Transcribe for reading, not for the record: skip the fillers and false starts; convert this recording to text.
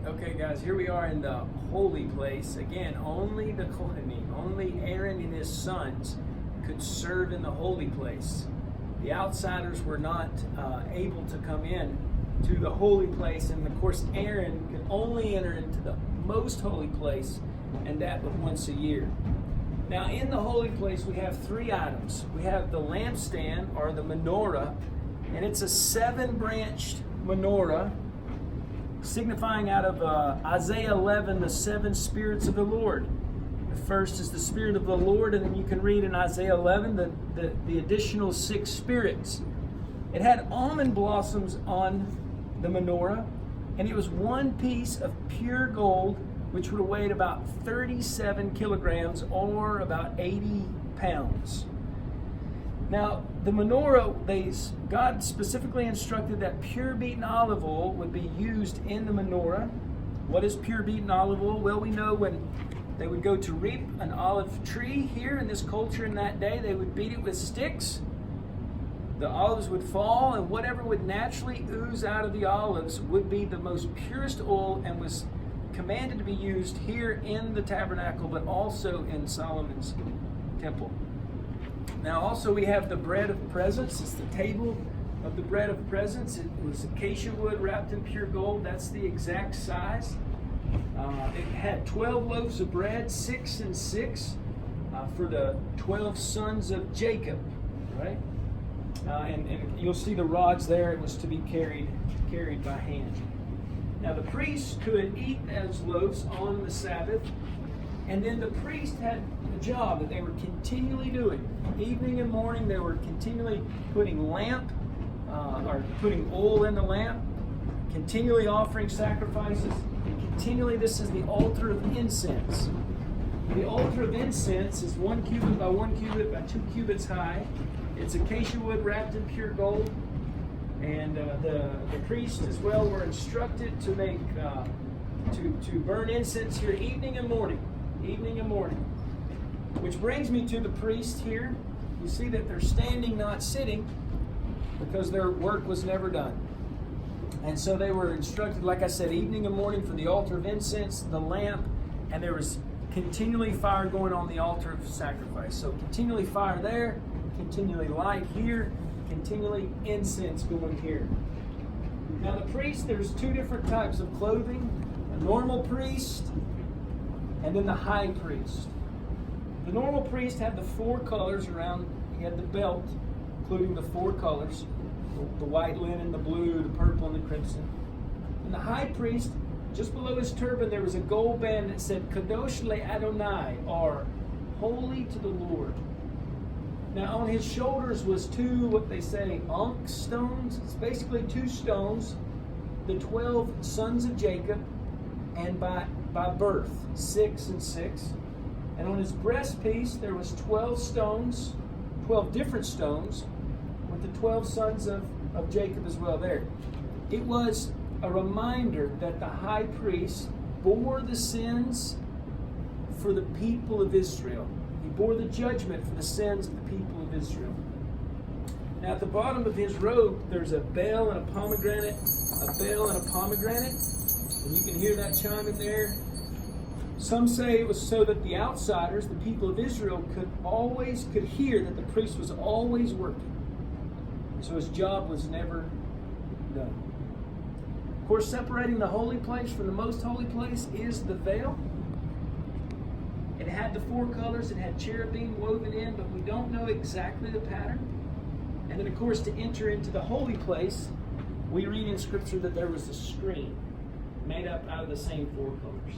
Okay, guys, here we are in the holy place. Again, only the Kohanim, only Aaron and his sons could serve in the holy place. The outsiders were not able to come in to the holy place, and of course Aaron could only enter into the most holy place, and that but once a year. Now in the holy place we have three items. We have the lampstand, or the menorah, and it's a 7-branched menorah, signifying out of Isaiah 11 the 7 spirits of the Lord. The first is the Spirit of the Lord, and then you can read in Isaiah 11 the additional 6 spirits. It had almond blossoms on the menorah, and it was one piece of pure gold, which would have weighed about 37 kilograms or about 80 pounds. Now, the menorah, God specifically instructed that pure beaten olive oil would be used in the menorah. What is pure beaten olive oil? Well, we know when they would go to reap an olive tree here in this culture in that day, they would beat it with sticks. The olives would fall, and whatever would naturally ooze out of the olives would be the most purest oil, and was commanded to be used here in the tabernacle, but also in Solomon's temple. Now also we have the bread of presence. It's the table of the bread of presence. It was acacia wood wrapped in pure gold. That's the exact size. It had 12 loaves of bread, 6 and 6, for the 12 sons of Jacob, right? And you'll see the rods there. It was to be carried by hand. Now the priest could eat those loaves on the Sabbath, and then the priest had a job that they were continually doing. Evening and morning, they were continually putting putting oil in the lamp, continually offering sacrifices, and continually, this is the altar of incense. The altar of incense is 1 cubit by 1 cubit by 2 cubits high. It's acacia wood wrapped in pure gold. And the priests as well were instructed to make to burn incense here evening and morning. Which brings me to the priest here. You see that they're standing, not sitting, because their work was never done. And so they were instructed, like I said, evening and morning for the altar of incense, the lamp, and there was continually fire going on the altar of sacrifice. So continually fire there, continually light here, continually incense going here. Now the priest, there's 2 different types of clothing: a normal priest and then the high priest. The normal priest had the 4 colors around. He had the belt, including the 4 colors: the white linen, the blue, the purple, and the crimson. And the high priest, just below his turban, there was a gold band that said Kadosh Le Adonai, or holy to the Lord. Now on his shoulders was 2, what they say, ankh stones. It's basically 2 stones, the 12 sons of Jacob, and by birth, 6 and 6. And on his breastpiece there was 12 stones, 12 different stones, with the 12 sons of Jacob as well there. It was a reminder that the high priest bore the sins for the people of Israel. He bore the judgment for the sins of the people of Israel. Now at the bottom of his robe, there's a bell and a pomegranate, and you can hear that chiming there. Some say it was so that the outsiders, the people of Israel, could hear that the priest was always working. So his job was never done. Of course, separating the holy place from the most holy place is the veil. It had the 4 colors. It had cherubim woven in, but we don't know exactly the pattern. And then, of course, to enter into the holy place, we read in Scripture that there was a screen made up out of the same 4 colors.